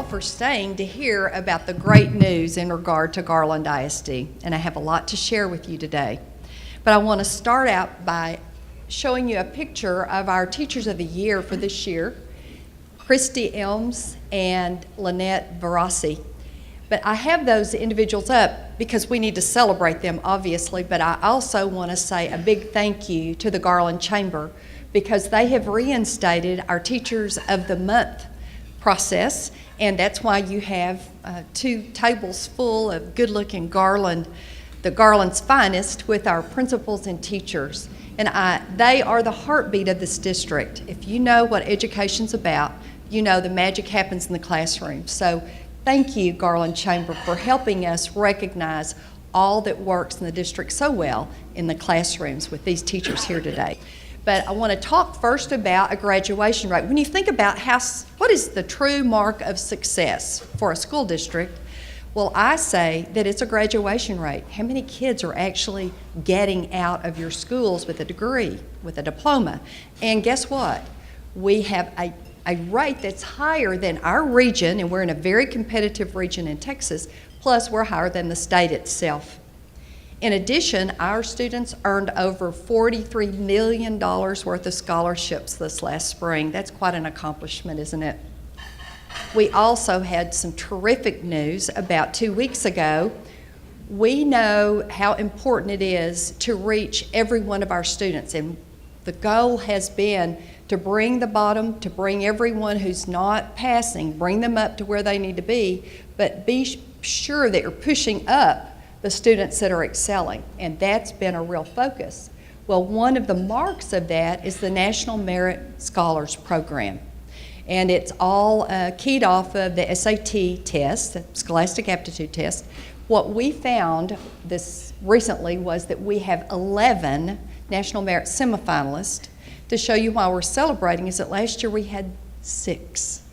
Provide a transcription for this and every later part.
all for staying to hear about the great news in regard to Garland ISD, and I have a lot to share with you today. But I want to start out by showing you a picture of our Teachers of the Year for this year, Christy Elms and Lynette Barassi. But I have those individuals up because we need to celebrate them, obviously, but I also want to say a big thank you to the Garland Chamber because they have reinstated our Teachers of the Month process, and that's why you have 2 tables full of good-looking Garland, the Garland's finest, with our principals and teachers. And they are the heartbeat of this district. If you know what education's about, you know the magic happens in the classroom. So thank you, Garland Chamber, for helping us recognize all that works in the district so well in the classrooms with these teachers here today. But I want to talk first about a graduation rate. When you think about what is the true mark of success for a school district, well, I say that it's a graduation rate. How many kids are actually getting out of your schools with a degree, with a diploma? And guess what? We have a rate that's higher than our region, and we're in a very competitive region in Texas, plus we're higher than the state itself. In addition, our students earned over $43 million worth of scholarships this last spring. That's quite an accomplishment, isn't it? We also had some terrific news about 2 weeks ago. We know how important it is to reach every one of our students, and the goal has been to bring the bottom, to bring everyone who's not passing, bring them up to where they need to be, but be sure that you're pushing up the students that are excelling, and that's been a real focus. Well, one of the marks of that is the National Merit Scholars Program, and it's all keyed off of the SAT test, the Scholastic Aptitude Test. What we found this recently was that we have 11 National Merit semifinalists. To show you why we're celebrating is that last year we had 6,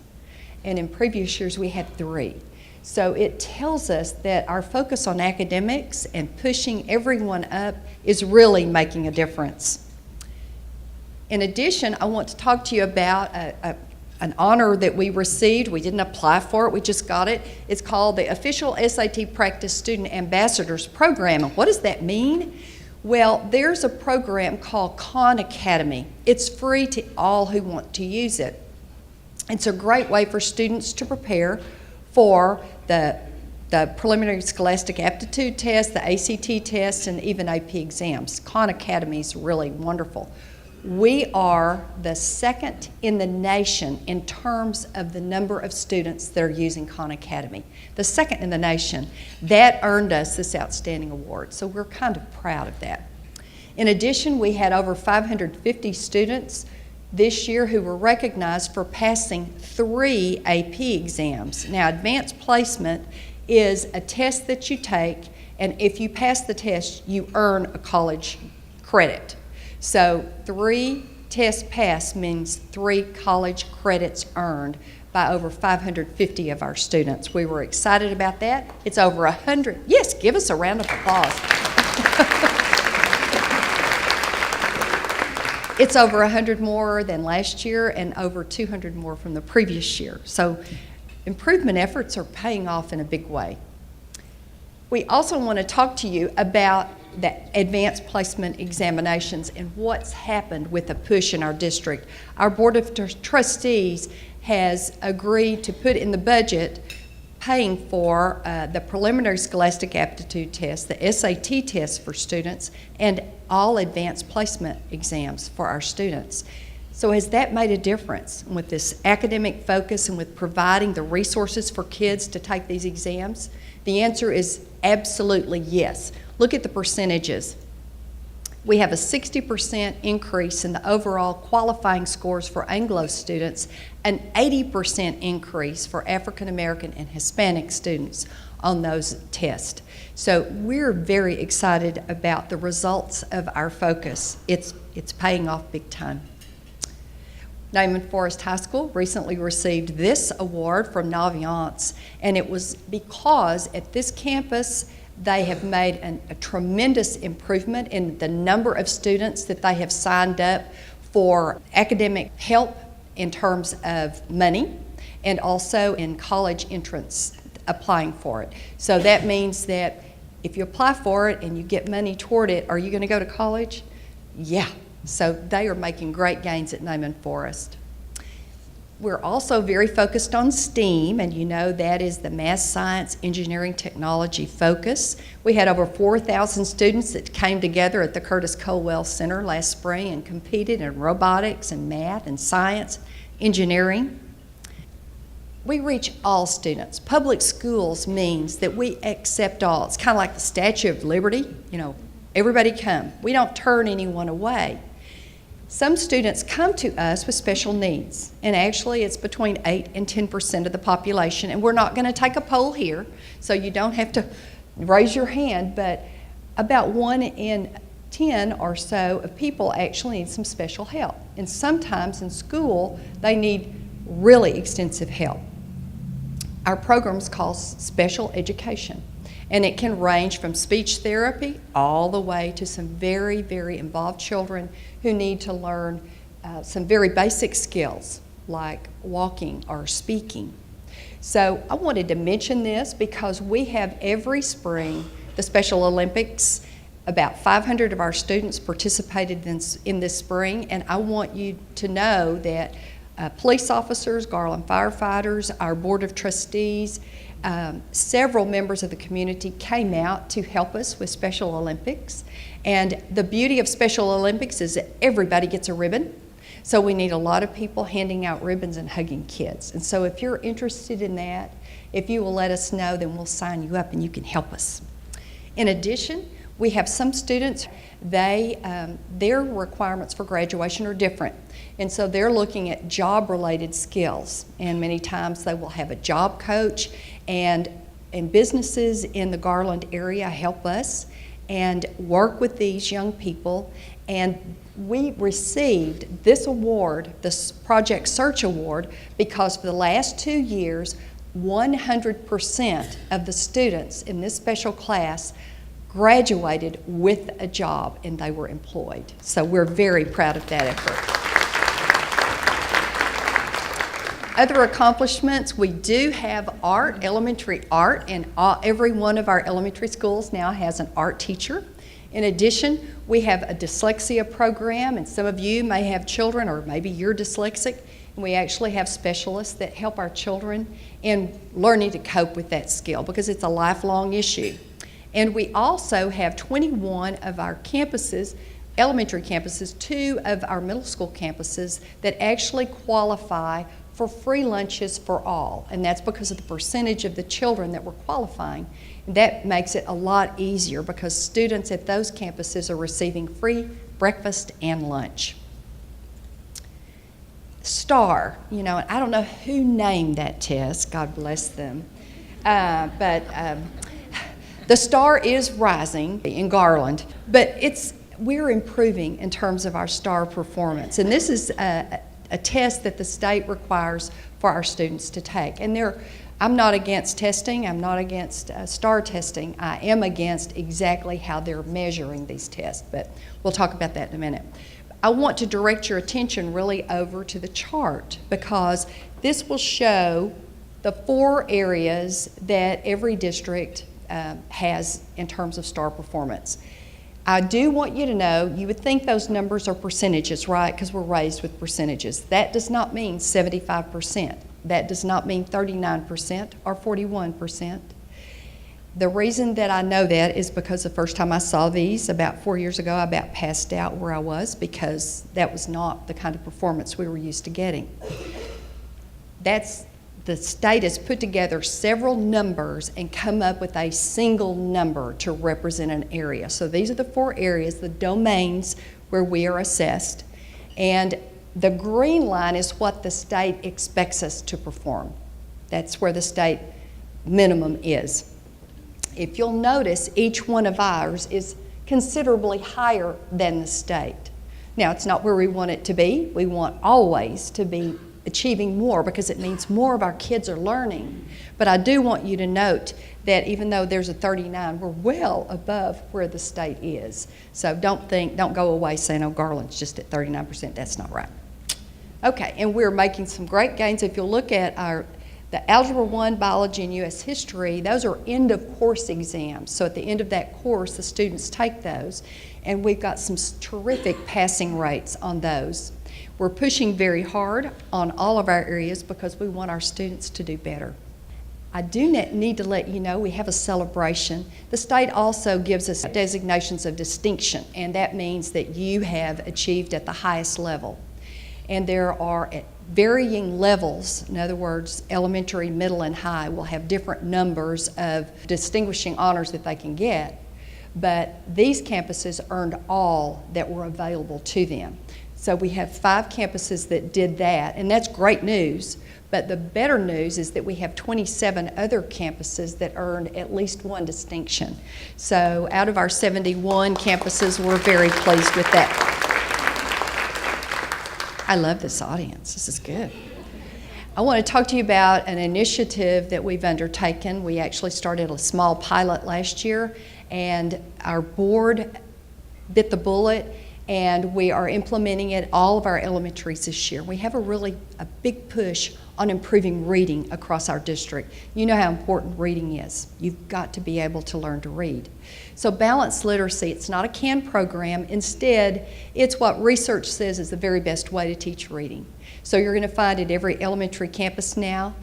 and in previous years we had 3. So it tells us that our focus on academics and pushing everyone up is really making a difference. In addition, I want to talk to you about an honor that we received. We didn't apply for it, we just got it. It's called the Official SAT Practice Student Ambassadors Program. And what does that mean? Well, there's a program called Khan Academy. It's free to all who want to use it. It's a great way for students to prepare for the preliminary scholastic aptitude test, the ACT test, and even AP exams. Khan Academy is really wonderful. We are the second in the nation in terms of the number of students that are using Khan Academy. The second in the nation. That earned us this outstanding award, so we're kind of proud of that. In addition, we had over 550 students this year who were recognized for passing 3 AP exams. Now, advanced placement is a test that you take, and if you pass the test, you earn a college credit. So 3 tests passed means 3 college credits earned by over 550 of our students. We were excited about that. It's over 100. Yes, give us a round of applause. It's over 100 more than last year and over 200 more from the previous year. So improvement efforts are paying off in a big way. We also want to talk to you about the advanced placement examinations and what's happened with the push in our district. Our Board of Trustees has agreed to put in the budget paying for the preliminary scholastic aptitude test, the SAT test for students, and all advanced placement exams for our students. So has that made a difference with this academic focus and with providing the resources for kids to take these exams? The answer is absolutely yes. Look at the percentages. We have a 60% increase in the overall qualifying scores for Anglo students, an 80% increase for African American and Hispanic students on those tests. So we're very excited about the results of our focus. It's paying off big time. Naaman Forest High School recently received this award from Naviance, and it was because at this campus they have made a tremendous improvement in the number of students that they have signed up for academic help in terms of money, and also in college entrance applying for it. So that means that if you apply for it and you get money toward it, are you going to go to college? Yeah. So they are making great gains at Naaman Forest. We're also very focused on STEAM, and you know that is the math, science, engineering, technology focus. We had over 4,000 students that came together at the Curtis Colwell Center last spring and competed in robotics and math and science, engineering. We reach all students. Public schools means that we accept all. It's kind of like the Statue of Liberty, everybody come. We don't turn anyone away. Some students come to us with special needs, and actually it's between 8 and 10% of the population, and we're not going to take a poll here, so you don't have to raise your hand, but about 1 in 10 or so of people actually need some special help. And sometimes in school, they need really extensive help. Our program's called Special Education, and it can range from speech therapy all the way to some very, very involved children who need to learn some very basic skills like walking or speaking. So I wanted to mention this because we have every spring the Special Olympics. About 500 of our students participated in this spring, and I want you to know that police officers, Garland firefighters, our board of trustees, several members of the community came out to help us with Special Olympics. And the beauty of Special Olympics is that everybody gets a ribbon. So we need a lot of people handing out ribbons and hugging kids. And so if you're interested in that, if you will let us know, then we'll sign you up and you can help us. In addition, we have some students, their requirements for graduation are different. And so they're looking at job-related skills. And many times they will have a job coach, and businesses in the Garland area help us and work with these young people. And we received this award, this Project Search Award, because for the last 2 years, 100% of the students in this special class graduated with a job and they were employed. So we're very proud of that effort. Other accomplishments, we do have art, elementary art, and every one of our elementary schools now has an art teacher. In addition, we have a dyslexia program, and some of you may have children, or maybe you're dyslexic, and we actually have specialists that help our children in learning to cope with that skill because it's a lifelong issue. And we also have 21 of our campuses, elementary campuses, 2 of our middle school campuses that actually qualify for free lunches for all, and that's because of the percentage of the children that we're qualifying. That makes it a lot easier because students at those campuses are receiving free breakfast and lunch. STAR, and I don't know who named that test, God bless them, but the STAR is rising in Garland, but we're improving in terms of our STAR performance, and this is a test that the state requires for our students to take. And I'm not against testing, I'm not against STAR testing, I am against exactly how they're measuring these tests, but we'll talk about that in a minute. I want to direct your attention really over to the chart because this will show the 4 areas that every district has in terms of STAR performance. I do want you to know, you would think those numbers are percentages, right? Because we're raised with percentages. That does not mean 75%. That does not mean 39% or 41%. The reason that I know that is because the first time I saw these about 4 years ago, I about passed out where I was because that was not the kind of performance we were used to getting. The state has put together several numbers and come up with a single number to represent an area. So these are the 4 areas, the domains where we are assessed. And the green line is what the state expects us to perform. That's where the state minimum is. If you'll notice, each one of ours is considerably higher than the state. Now, it's not where we want it to be. We want always to be achieving more because it means more of our kids are learning. But I do want you to note that even though there's a 39, we're well above where the state is. So don't go away saying, oh, Garland's just at 39%. That's not right. Okay, and we're making some great gains. If you'll look at the Algebra 1, Biology, and U.S. History, those are end-of-course exams. So at the end of that course, the students take those, and we've got some terrific passing rates on those. We're pushing very hard on all of our areas because we want our students to do better. I do need to let you know we have a celebration. The state also gives us designations of distinction, and that means that you have achieved at the highest level. And there are at varying levels, in other words, elementary, middle, and high will have different numbers of distinguishing honors that they can get, but these campuses earned all that were available to them. So we have 5 campuses that did that, and that's great news, but the better news is that we have 27 other campuses that earned at least 1 distinction. So out of our 71 campuses, we're very pleased with that. I love this audience. This is good. I want to talk to you about an initiative that we've undertaken. We actually started a small pilot last year, and our board bit the bullet, and we are implementing it all of our elementaries this year. We have a big push on improving reading across our district. You know how important reading is. You've got to be able to learn to read. So balanced literacy, it's not a canned program. Instead, it's what research says is the very best way to teach reading. So you're going to find at every elementary campus now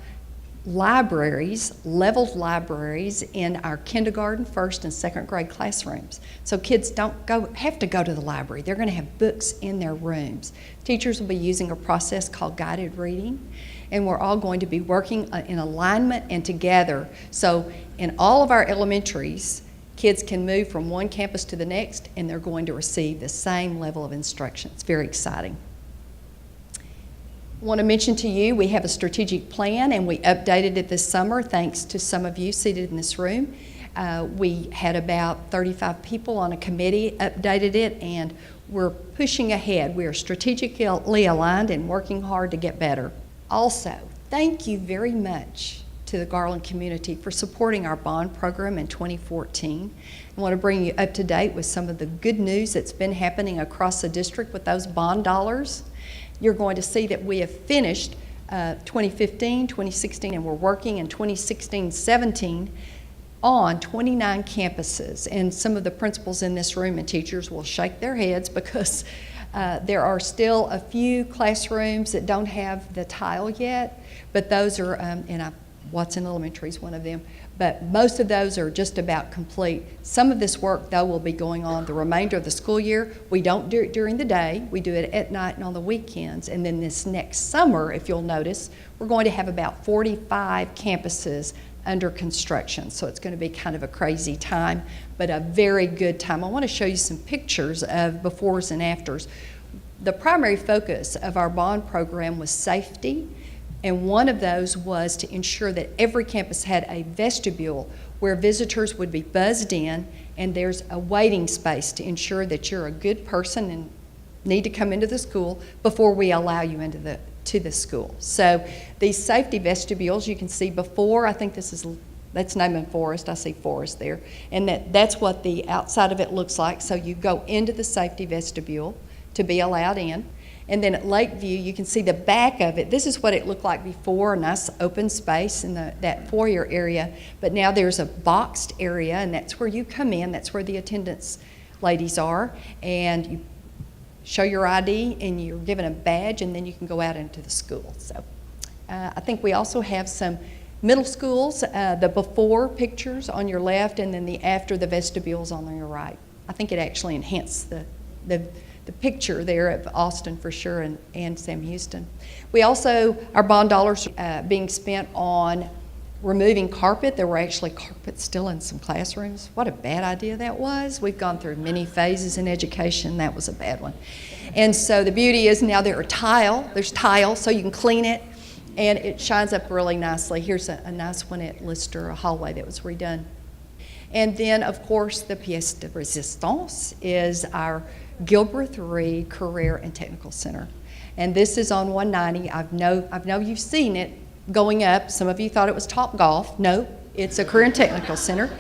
libraries, leveled libraries in our kindergarten, first, and second grade classrooms. So kids don't have to go to the library. They're going to have books in their rooms. Teachers will be using a process called guided reading, and we're all going to be working in alignment and together. So in all of our elementaries, kids can move from one campus to the next, and they're going to receive the same level of instruction. It's very exciting. I want to mention to you, we have a strategic plan, and we updated it this summer thanks to some of you seated in this room. We had about 35 people on a committee, updated it, and we're pushing ahead. We are strategically aligned and working hard to get better. Also, thank you very much to the Garland community for supporting our bond program in 2014. I want to bring you up to date with some of the good news that's been happening across the district with those bond dollars. You're going to see that we have finished 2015, 2016, and we're working in 2016-17 on 29 campuses. And some of the principals in this room and teachers will shake their heads because there are still a few classrooms that don't have the tile yet, but those are, Watson Elementary is one of them, but most of those are just about complete. Some of this work, though, will be going on the remainder of the school year. We don't do it during the day. We do it at night and on the weekends. And then this next summer, if you'll notice, we're going to have about 45 campuses under construction. So it's going to be kind of a crazy time, but a very good time. I want to show you some pictures of befores and afters. The primary focus of our bond program was safety. And one of those was to ensure that every campus had a vestibule where visitors would be buzzed in, and there's a waiting space to ensure that you're a good person and need to come into the school before we allow you into the school. So these safety vestibules, you can see before, I think that's Naaman Forest, I see Forest there, and that's what the outside of it looks like. So you go into the safety vestibule to be allowed in. And then at Lakeview, you can see the back of it. This is what it looked like before, a nice open space in that foyer area. But now there's a boxed area, and that's where you come in. That's where the attendance ladies are. And you show your ID, and you're given a badge, and then you can go out into the school. So I think we also have some middle schools, the before pictures on your left, and then the after the vestibules on your right. I think it actually enhanced the picture there of Austin for sure and Sam Houston. We also, our bond dollars being spent on removing carpet. There were actually carpets still in some classrooms. What a bad idea that was. We've gone through many phases in education. That was a bad one. And so the beauty is now there's tile so you can clean it, and it shines up really nicely. Here's a nice one at Lister, a hallway that was redone. And then, of course, the pièce de résistance is our Gilbreth Reed Career and Technical Center. And this is on 190. I know you've seen it going up. Some of you thought it was Top Golf. No, it's a Career and Technical Center.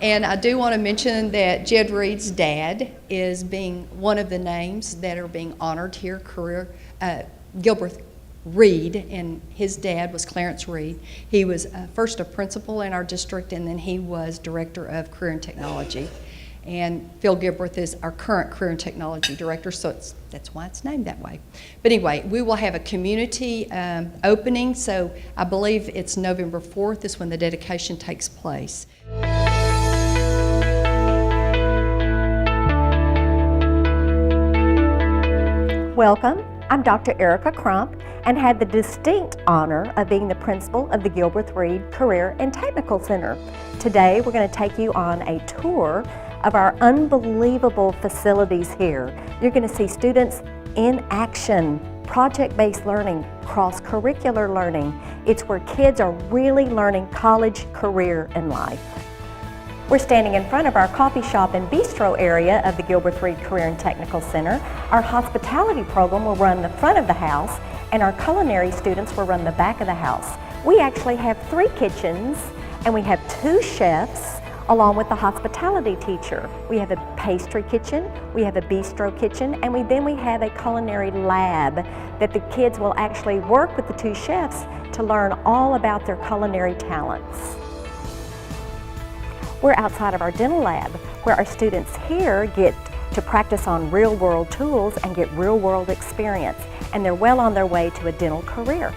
And I do want to mention that Jed Reed's dad is being one of the names that are being honored here, Gilbert Reed, and his dad was Clarence Reed. He was first a principal in our district, and then he was director of career and technology. And Phil Gilbert is our current career and technology director, so that's why it's named that way. But anyway, we will have a community opening, so I believe it's November 4th is when the dedication takes place. Welcome, I'm Dr. Deborah Cron and had the distinct honor of being the principal of the Gilbert Reed Career and Technical Center. Today we're going to take you on a tour of our unbelievable facilities here. You're going to see students in action, project-based learning, cross-curricular learning. It's where kids are really learning college, career, and life. We're standing in front of our coffee shop and bistro area of the Gilbert Reed Career and Technical Center. Our hospitality program will run the front of the house, and our culinary students will run the back of the house. We actually have 3 kitchens, and we have 2 chefs, along with the hospitality teacher. We have a pastry kitchen, we have a bistro kitchen, and then we have a culinary lab that the kids will actually work with the 2 chefs to learn all about their culinary talents. We're outside of our dental lab, where our students here get to practice on real-world tools and get real-world experience, and they're well on their way to a dental career.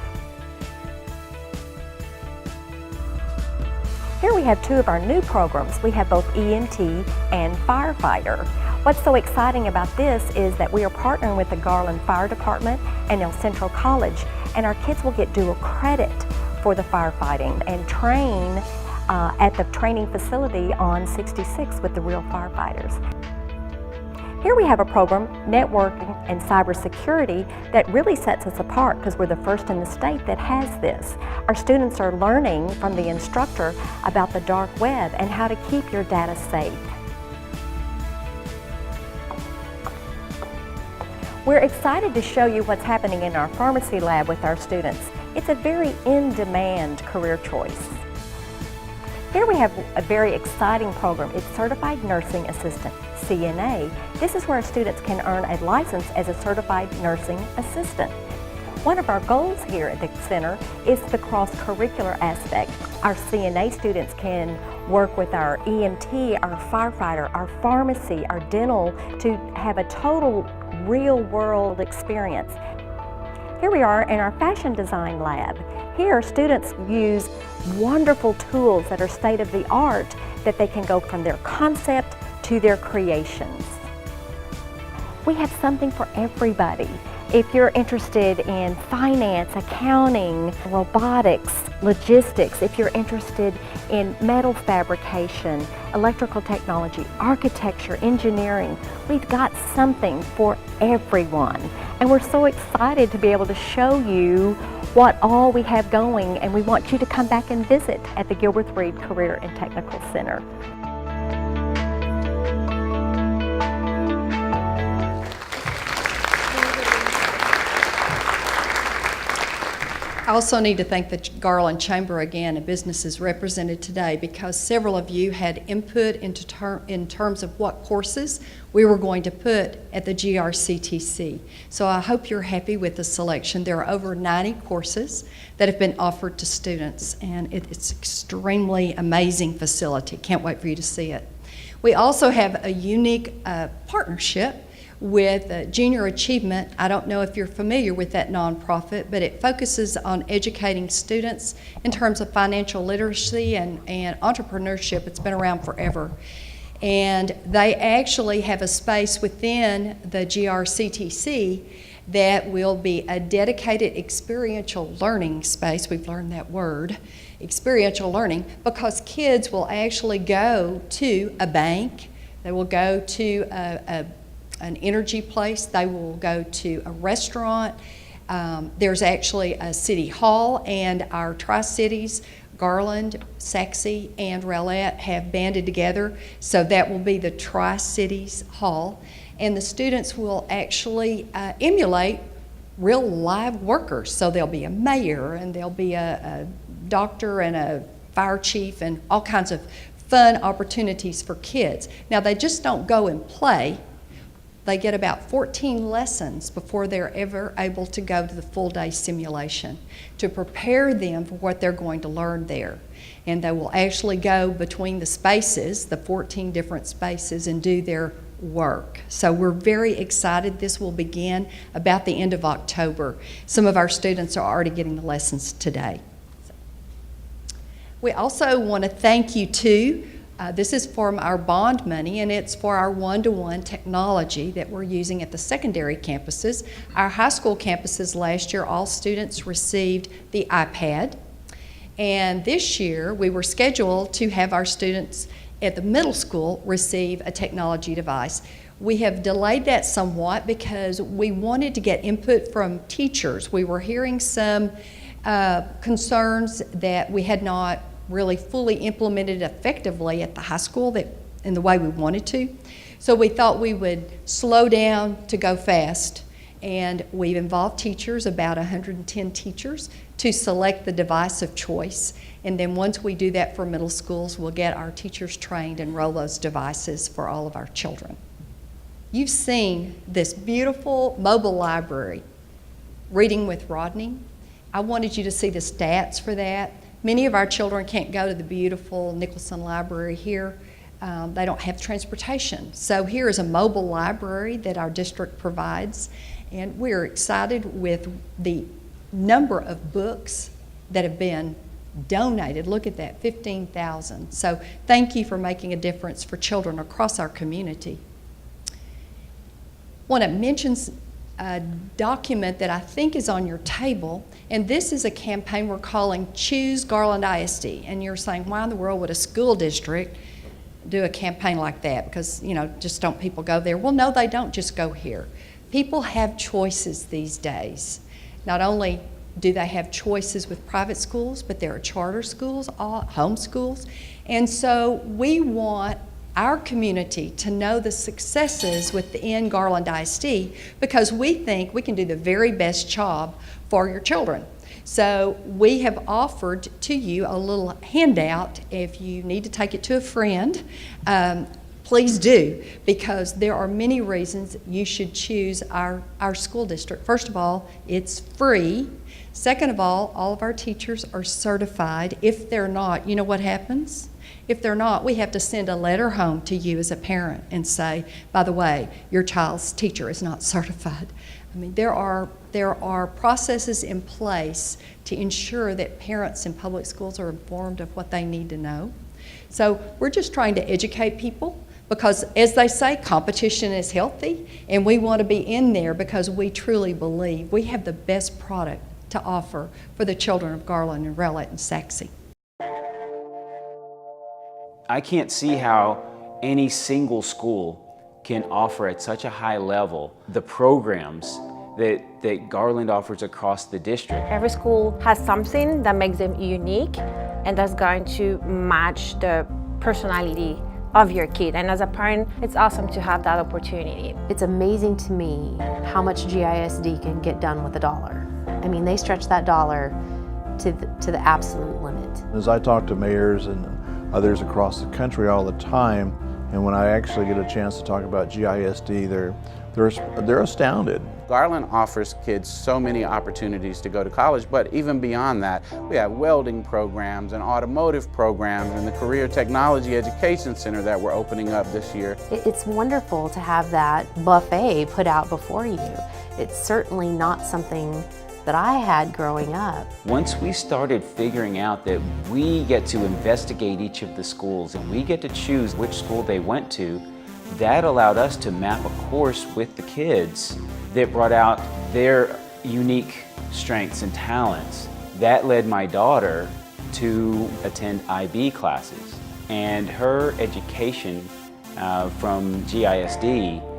Here we have 2 of our new programs. We have both EMT and firefighter. What's so exciting about this is that we are partnering with the Garland Fire Department and El Centro College, and our kids will get dual credit for the firefighting and train at the training facility on 66 with the real firefighters. Here we have a program, networking and cybersecurity, that really sets us apart because we're the first in the state that has this. Our students are learning from the instructor about the dark web and how to keep your data safe. We're excited to show you what's happening in our pharmacy lab with our students. It's a very in-demand career choice. Here we have a very exciting program. It's Certified Nursing Assistant, CNA. This is where our students can earn a license as a Certified Nursing Assistant. One of our goals here at the center is the cross-curricular aspect. Our CNA students can work with our EMT, our firefighter, our pharmacy, our dental to have a total real-world experience. Here we are in our fashion design lab. Here students use wonderful tools that are state-of-the-art that they can go from their concept to their creations. We have something for everybody. If you're interested in finance, accounting, robotics, logistics, if you're interested in metal fabrication, electrical technology, architecture, engineering, we've got something for everyone. And we're so excited to be able to show you what all we have going, and we want you to come back and visit at the Gilbert Reed Career and Technical Center. I also need to thank the Garland Chamber again and businesses represented today, because several of you had input in terms of what courses we were going to put at the GRCTC. So I hope you're happy with the selection. There are over 90 courses that have been offered to students, and it's an extremely amazing facility. Can't wait for you to see it. We also have a unique partnership with Junior Achievement. I don't know if you're familiar with that nonprofit, but it focuses on educating students in terms of financial literacy and entrepreneurship. It's been around forever. And they actually have a space within the GRCTC that will be a dedicated experiential learning space. We've learned that word, experiential learning, because kids will actually go to a bank, they will go to an energy place, they will go to a restaurant. There's actually a city hall, and our Tri-Cities, Garland, Saxe, and Rowlett have banded together, so that will be the Tri-Cities Hall. And the students will actually emulate real live workers. So there'll be a mayor, and there'll be a doctor and a fire chief, and all kinds of fun opportunities for kids. Now, they just don't go and play. They get about 14 lessons before they're ever able to go to the full-day simulation to prepare them for what they're going to learn there. And they will actually go between the spaces, the 14 different spaces, and do their work. So we're very excited. This will begin about the end of October. Some of our students are already getting the lessons today. We also want to thank you too. This is from our bond money, and it's for our one-to-one technology that we're using at the secondary campuses. Our high school campuses last year, all students received the iPad. And this year, we were scheduled to have our students at the middle school receive a technology device. We have delayed that somewhat because we wanted to get input from teachers. We were hearing some concerns that we had not really fully implemented effectively at the high school that in the way we wanted to. So we thought we would slow down to go fast, and we've involved teachers, about 110 teachers, to select the device of choice. And then once we do that for middle schools, we'll get our teachers trained and roll those devices for all of our children. You've seen this beautiful mobile library, Reading with Rodney. I wanted you to see the stats for that. Many of our children can't go to the beautiful Nicholson Library here. They don't have transportation. So here is a mobile library that our district provides, and we're excited with the number of books that have been donated. Look at that, 15,000. So thank you for making a difference for children across our community. I want to mention a document that I think is on your table, and this is a campaign we're calling Choose Garland ISD. And you're saying, why in the world would a school district do a campaign like that? Because, you know, just don't people go there? Well, no, they don't just go here. People have choices these days. Not only do they have choices with private schools, but there are charter schools, home schools. And so we want our community to know the successes within Garland ISD, because we think we can do the very best job for your children. So we have offered to you a little handout. If you need to take it to a friend, please do, because there are many reasons you should choose our school district. First of all, it's free. Second of all of our teachers are certified. If they're not, you know what happens? If they're not, we have to send a letter home to you as a parent and say, by the way, your child's teacher is not certified. I mean, there are processes in place to ensure that parents in public schools are informed of what they need to know. So we're just trying to educate people, because as they say, competition is healthy, and we want to be in there because we truly believe we have the best product to offer for the children of Garland and Rowlett and Sachse. I can't see how any single school can offer at such a high level the programs that Garland offers across the district. Every school has something that makes them unique and that's going to match the personality of your kid. And as a parent, it's awesome to have that opportunity. It's amazing to me how much GISD can get done with $1. I mean, they stretch that dollar to the absolute limit. As I talk to mayors and others across the country all the time, and when I actually get a chance to talk about GISD, they're astounded. Garland offers kids so many opportunities to go to college, but even beyond that, we have welding programs and automotive programs and the Career Technology Education Center that we're opening up this year. It's wonderful to have that buffet put out before you. It's certainly not something that I had growing up. Once we started figuring out that we get to investigate each of the schools and we get to choose which school they went to, that allowed us to map a course with the kids that brought out their unique strengths and talents. That led my daughter to attend IB classes, and her education from GISD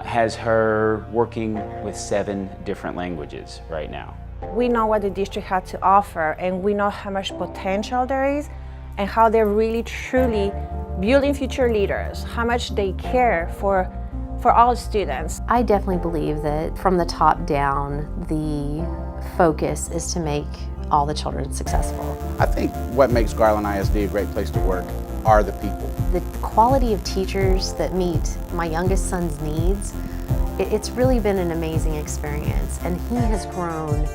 has her working with 7 different languages right now. We know what the district has to offer, and we know how much potential there is and how they're really truly building future leaders, how much they care for all students. I definitely believe that from the top down, the focus is to make all the children successful. I think what makes Garland ISD a great place to work are the people. The quality of teachers that meet my youngest son's needs It's really been an amazing experience, and he has grown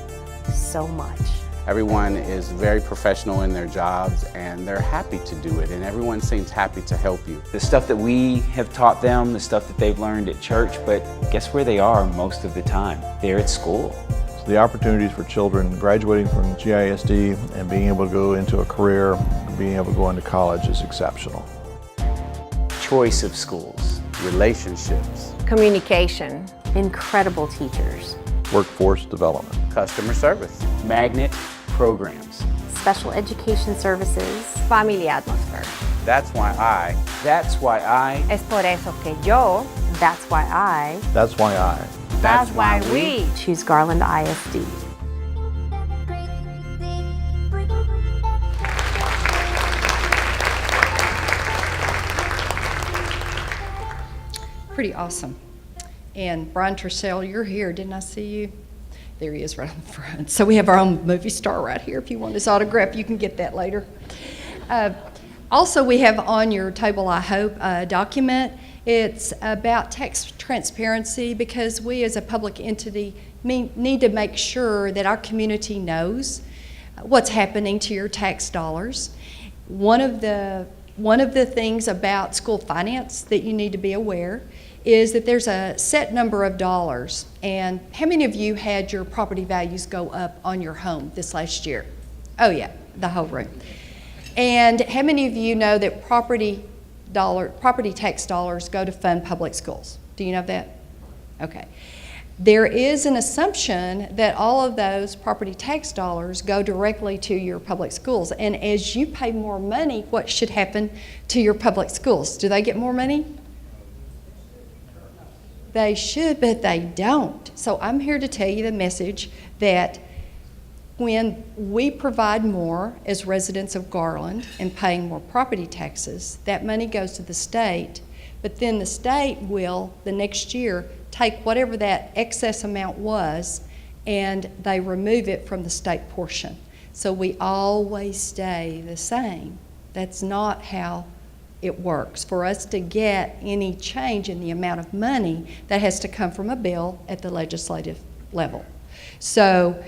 so much. Everyone is very professional in their jobs, and they're happy to do it, and everyone seems happy to help you. The stuff that we have taught them, the stuff that they've learned at church, but guess where they are most of the time? They're at school. So the opportunities for children graduating from GISD and being able to go into a career, being able to go into college is exceptional. Choice of schools. Relationships, Communication. Incredible teachers, Workforce development. customer service. Magnet programs. special education services. Family atmosphere. That's why That's why I. Es por eso que yo. That's why I That's why I. That's why we. choose Garland ISD. Pretty awesome. And Brian Tercel, you're here. Didn't I see you? There he is right on the front. So we have our own movie star right here. If you want his autograph, you can get that later. Also, we have on your table, I hope, a document. It's about tax transparency because we as a public entity need to make sure that our community knows what's happening to your tax dollars. One of the things about school finance that you need to be aware is that there's a set number of dollars. And how many of you had your property values go up on your home this last year? Oh yeah, the whole room. And how many of you know that property tax dollars go to fund public schools? Do you know that? Okay. There is an assumption that all of those property tax dollars go directly to your public schools. And as you pay more money, what should happen to your public schools? Do they get more money? They should, but they don't. So I'm here to tell you the message that when we provide more as residents of Garland and paying more property taxes, that money goes to the state, but then the state will, the next year, take whatever that excess amount was and they remove it from the state portion. So we always stay the same. That's not how it works. For us to get any change in the amount of money, that has to come from a bill at the legislative level. So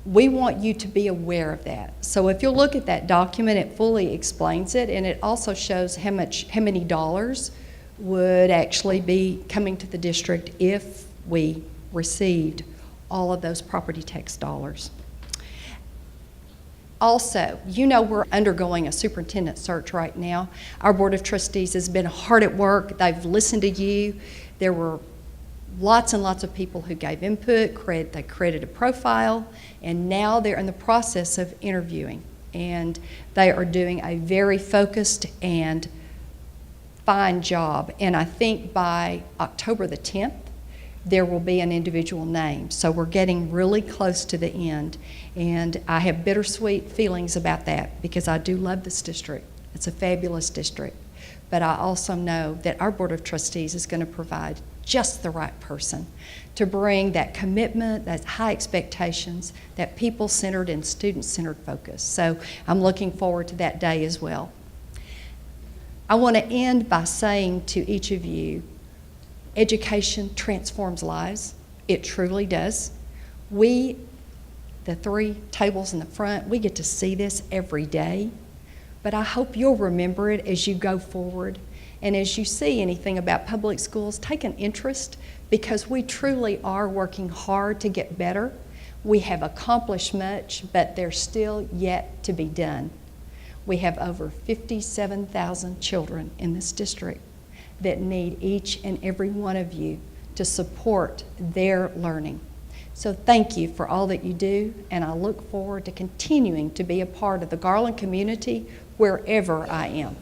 we want you to be aware of that. So if you'll look at that document, it fully explains it, and it also shows how many dollars would actually be coming to the district if we received all of those property tax dollars. Also, you know we're undergoing a superintendent search right now. Our Board of Trustees has been hard at work. They've listened to you. There were lots and lots of people who gave input, they created a profile, and now they're in the process of interviewing. And they are doing a very focused and fine job. And I think by October the 10th, there will be an individual name. So we're getting really close to the end. And I have bittersweet feelings about that because I do love this district. It's a fabulous district. But I also know that our Board of Trustees is going to provide just the right person to bring that commitment, that high expectations, that people-centered and student-centered focus. So I'm looking forward to that day as well. I want to end by saying to each of you, education transforms lives. It truly does. We, the three tables in the front, we get to see this every day. But I hope you'll remember it as you go forward. And as you see anything about public schools, take an interest because we truly are working hard to get better. We have accomplished much, but there's still yet to be done. We have over 57,000 children in this district that need each and every one of you to support their learning. So thank you for all that you do, and I look forward to continuing to be a part of the Garland community wherever I am.